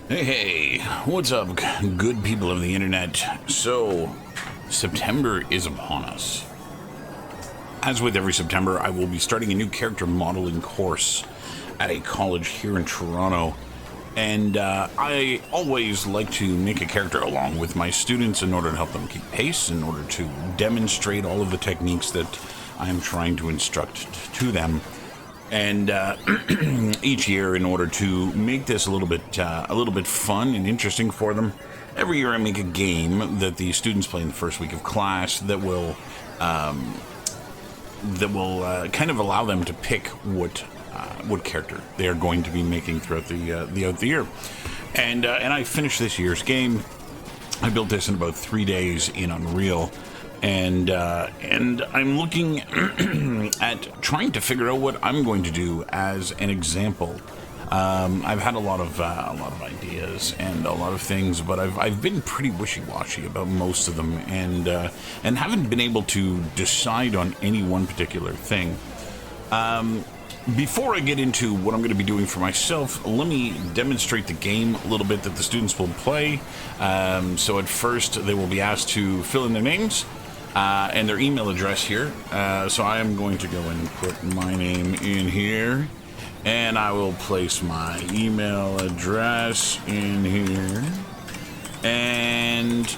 Hey, what's up, good people of the internet? So, September is upon us. As with every September, I will be starting a new character modeling course at a college here in Toronto. And I always like to make a character along with my students in order to help them keep pace, in order to demonstrate all of the techniques that I'm trying to instruct to them. And each year, in order to make this a little bit fun and interesting for them, every year I make a game that the students play in the first week of class that will kind of allow them to pick what character they are going to be making throughout the year. And I finished this year's game. I built this in about 3 days in Unreal. And I'm looking at trying to figure out what I'm going to do as an example. I've had a lot of ideas and a lot of things, but I've been pretty wishy-washy about most of them, and haven't been able to decide on any one particular thing. Before I get into what I'm going to be doing for myself, let me demonstrate the game a little bit that the students will play. So at first, they will be asked to fill in their names. And their email address here. So I am going to go and put my name in here, and I will place my email address in here, and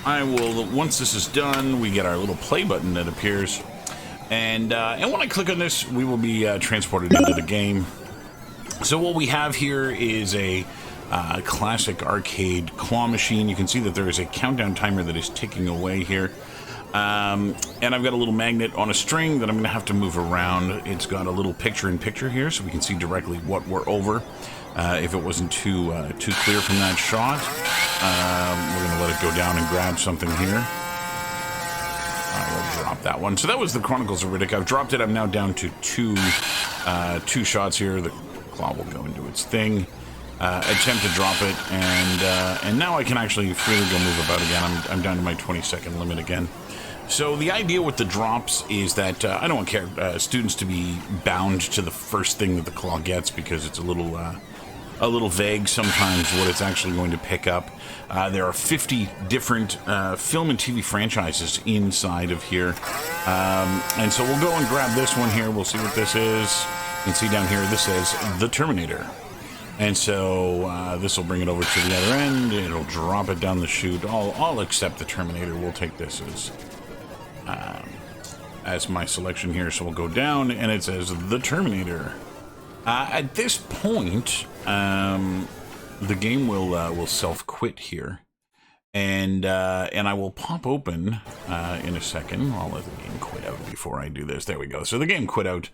I will, once this is done, we get our little play button that appears, and when I click on this, we will be transported into the game. So what we have here is a classic arcade claw machine. You can see that there is a countdown timer that is ticking away here. And I've got a little magnet on a string that I'm going to have to move around. It's got a little picture-in-picture here, so we can see directly what we're over. If it wasn't too clear from that shot, we're going to let it go down and grab something here. I will drop that one. So that was the Chronicles of Riddick. I've dropped it. I'm now down to two shots here. The claw will go into its thing. Attempt to drop it, and now I can actually freely go move about again. I'm down to my 20-second limit again. So the idea with the drops is that I don't want students to be bound to the first thing that the claw gets, because it's a little vague sometimes what it's actually going to pick up. There are 50 different film and TV franchises inside of here, and so we'll go and grab this one here. We'll see what this is. You can see down here this says The Terminator. And so this will bring it over to the other end. It'll drop it down the chute. I'll accept the Terminator. We'll take this as my selection here. So we'll go down, and it says The Terminator. At this point, the game will self-quit here, and I will pop open in a second. I'll let the game quit out before I do this. There we go. So the game quit out.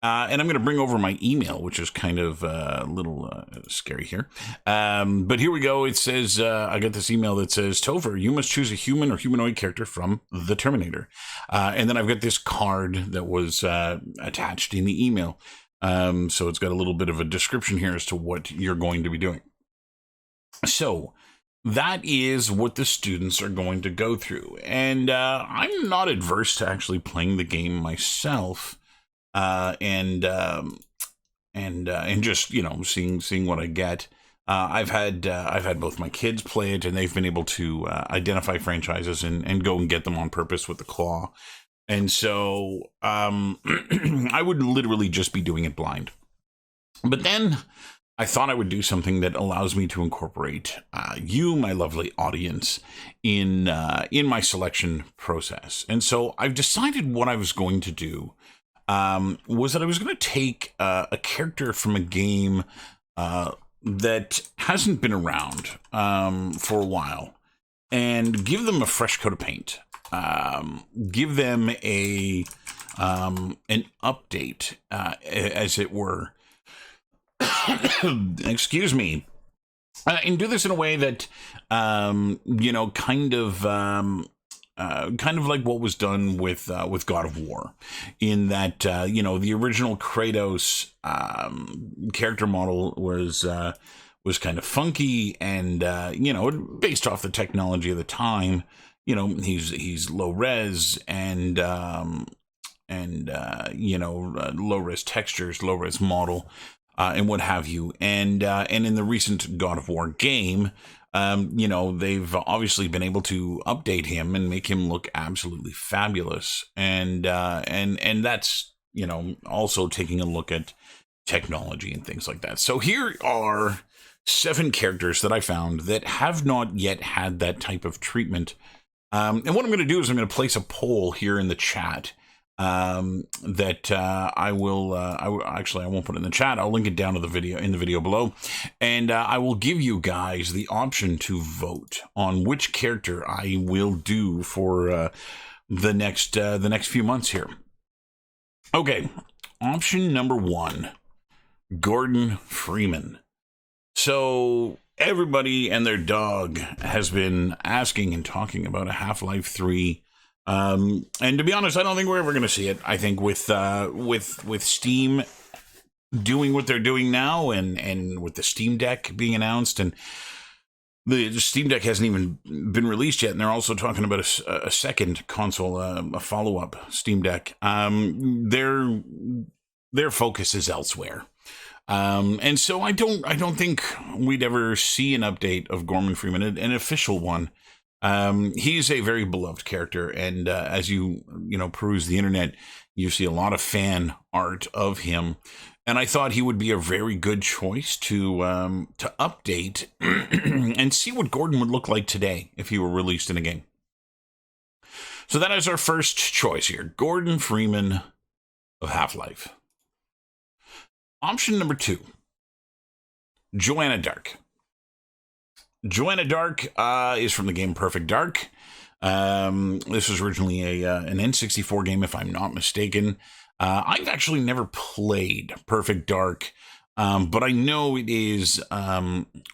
And I'm going to bring over my email, which is kind of a little scary here. But here we go. It says, I got this email that says, Topher, you must choose a human or humanoid character from The Terminator. And then I've got this card that was attached in the email. So it's got a little bit of a description here as to what you're going to be doing. So that is what the students are going to go through. And I'm not adverse to actually playing the game myself. And just, you know, seeing what I get. I've had both my kids play it, and they've been able to identify franchises and go and get them on purpose with the claw. And so I would literally just be doing it blind. But then I thought I would do something that allows me to incorporate you, my lovely audience, in my selection process. And so I've decided what I was going to do. Was that I was going to take a character from a game that hasn't been around for a while, and give them a fresh coat of paint. Give them an update, as it were. Excuse me. And do this in a way that, kind of like what was done with God of War, in that the original Kratos character model was kind of funky, and based off the technology of the time. He's low res and low res textures, low res model. and what have you. And in the recent God of War game, they've obviously been able to update him and make him look absolutely fabulous. And that's, also taking a look at technology and things like that. So here are 7 characters that I found that have not yet had that type of treatment. And what I'm going to do is I'm going to place a poll here in the chat that I will. I won't put it in the chat. I'll link it down to the video in the video below, and I will give you guys the option to vote on which character I will do for the next few months here. Okay, option number 1, Gordon Freeman. So everybody and their dog has been asking and talking about a Half-Life 3. And to be honest, I don't think we're ever going to see it. I think with Steam doing what they're doing now, and with the Steam Deck being announced, and the Steam Deck hasn't even been released yet, and they're also talking about a second console, a follow-up Steam Deck. Their focus is elsewhere. And so I don't think we'd ever see an update of Gordon Freeman, an official one. He's a very beloved character, and as you peruse the internet, you see a lot of fan art of him, and I thought he would be a very good choice to update and see what Gordon would look like today if he were released in a game. So that is our first choice here, Gordon Freeman of Half-Life. Option number 2, Joanna Dark. Joanna Dark is from the game Perfect Dark. This was originally an N64 game, if I'm not mistaken. I've actually never played Perfect Dark, but I know it is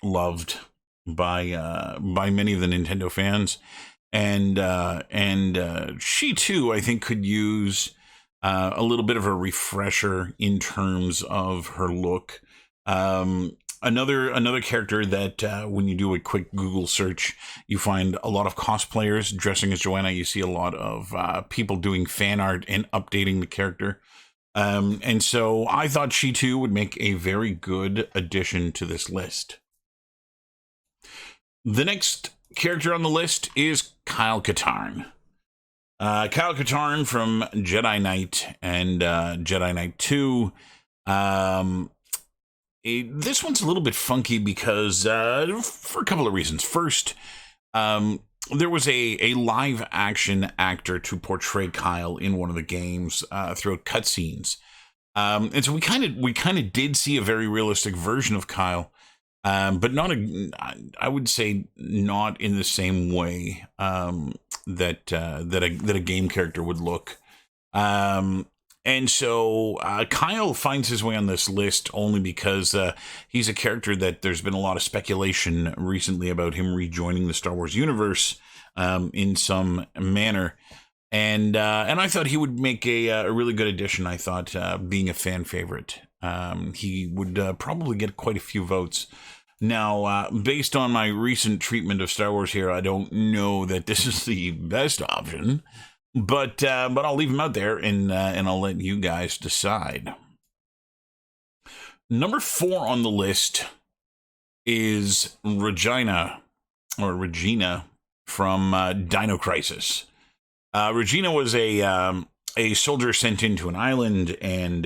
loved by many of the Nintendo fans, and she too, I think, could use a little bit of a refresher in terms of her look. Another character that when you do a quick Google search, you find a lot of cosplayers dressing as Joanna. You see a lot of people doing fan art and updating the character. And so I thought she too would make a very good addition to this list. The next character on the list is Kyle Katarn. Kyle Katarn from Jedi Knight and Jedi Knight 2. This one's a little bit funky because for a couple of reasons. First, there was a live action actor to portray Kyle in one of the games throughout cutscenes, and so we kind of did see a very realistic version of Kyle, but I would say not in the same way that a game character would look. And so Kyle finds his way on this list only because he's a character that there's been a lot of speculation recently about him rejoining the Star Wars universe in some manner. And I thought he would make a really good addition. I thought being a fan favorite, he would probably get quite a few votes. Now, based on my recent treatment of Star Wars here, I don't know that this is the best option. But I'll leave him out there, and I'll let you guys decide. Number 4 on the list is Regina from Dino Crisis. Regina was a soldier sent into an island and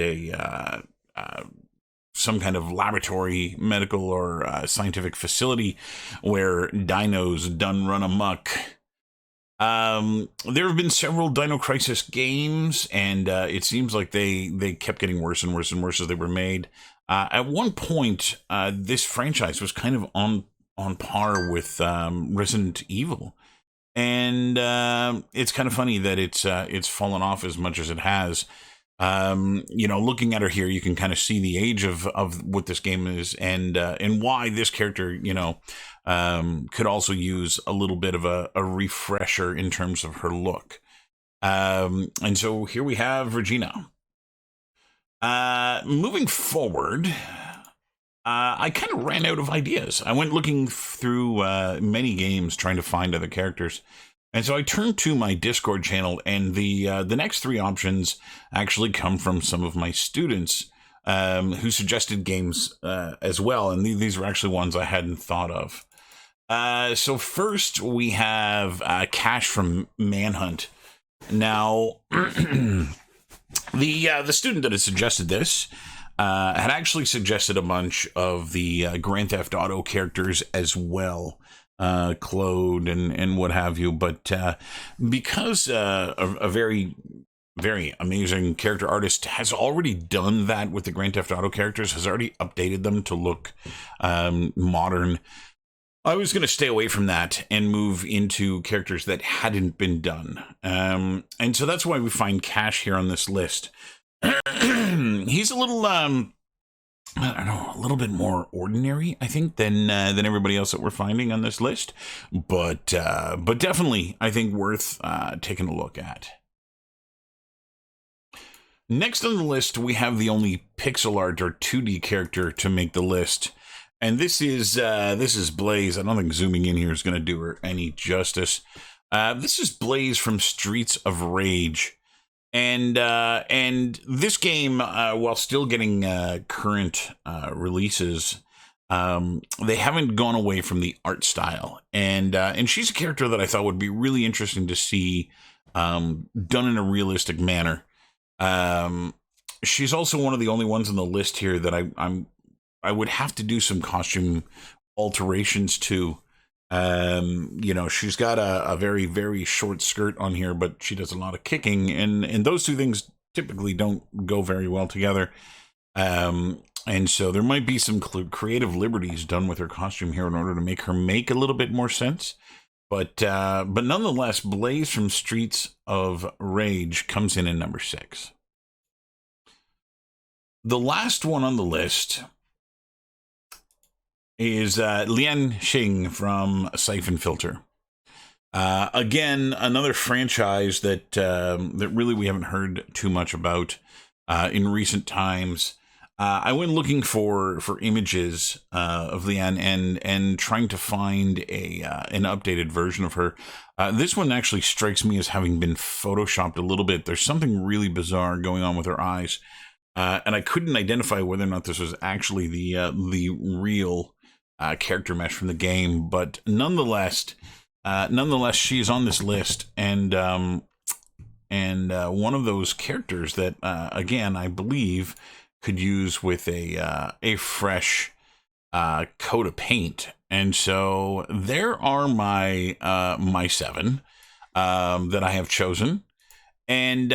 some kind of laboratory, medical or scientific facility where dinos done run amok. There have been several Dino Crisis games, and it seems like they kept getting worse and worse and worse as they were made. At one point, this franchise was kind of on par with Resident Evil, and it's kind of funny that it's fallen off as much as it has. Looking at her here, you can kind of see the age of what this game is, and why this character, could also use a little bit of a refresher in terms of her look. And so here we have Regina. Moving forward, I kind of ran out of ideas. I went looking through many games trying to find other characters. And so I turned to my Discord channel, and the next 3 options actually come from some of my students. who suggested games as well, and these were actually ones I hadn't thought of. So first we have Cash from Manhunt. Now, the student that had suggested this had actually suggested a bunch of the Grand Theft Auto characters as well, Claude and what have you. But because a very amazing character artist has already done that with the Grand Theft Auto characters, has already updated them to look modern, I was going to stay away from that and move into characters that hadn't been done. And so that's why we find Cash here on this list. He's a little, I don't know, a little bit more ordinary, I think, than everybody else that we're finding on this list. But definitely, I think, worth taking a look at. Next on the list, we have the only pixel art or 2D character to make the list. And this is Blaze. I don't think zooming in here is going to do her any justice. This is Blaze from Streets of Rage. And this game, while still getting current releases, they haven't gone away from the art style. And she's a character that I thought would be really interesting to see done in a realistic manner. She's also one of the only ones on the list here that I would have to do some costume alterations to. You know, she's got a very, very short skirt on here, but she does a lot of kicking, and those two things typically don't go very well together. And so there might be some creative liberties done with her costume here in order to make her make a little bit more sense. But nonetheless, Blaze from Streets of Rage comes in at number 6. The last one on the list is Lian Xing from Siphon Filter. Again, another franchise that really we haven't heard too much about in recent times. I went looking for images of Lian and trying to find an updated version of her. This one actually strikes me as having been photoshopped a little bit. There's something really bizarre going on with her eyes, and I couldn't identify whether or not this was actually the real character mesh from the game. But nonetheless, she's on this list, and one of those characters that again I believe could use with a fresh coat of paint. And so there are my 7 that I have chosen, and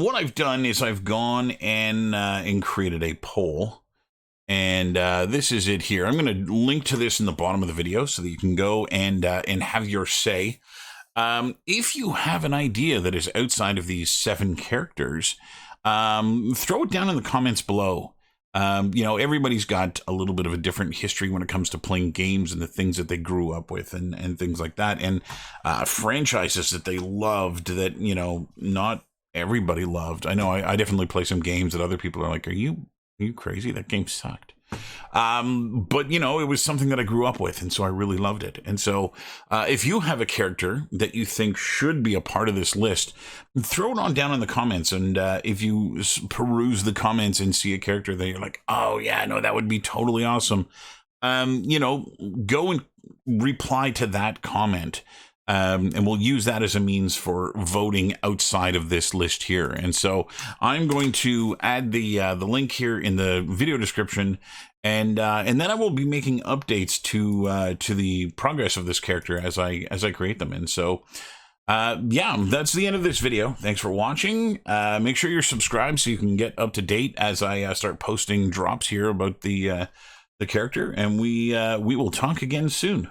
what I've done is I've gone and created a poll, and this is it here. I'm going to link to this in the bottom of the video so that you can go and have your say. If you have an idea that is outside of these 7 characters, throw it down in the comments below. You know, everybody's got a little bit of a different history when it comes to playing games and the things that they grew up with and things like that, and franchises that they loved that, you know, not everybody loved. I know I definitely play some games that other people are like, are you crazy? That game sucked. But you know, it was something that I grew up with, and so I really loved it. And so if you have a character that you think should be a part of this list, throw it on down in the comments. And if you peruse the comments and see a character that you're like, oh yeah, no, that would be totally awesome, you know, go and reply to that comment. And we'll use that as a means for voting outside of this list here. And so I'm going to add the link here in the video description, and then I will be making updates to the progress of this character as I create them. And so yeah, that's the end of this video. Thanks for watching. Make sure you're subscribed so you can get up to date as I start posting drops here about the character, and we will talk again soon.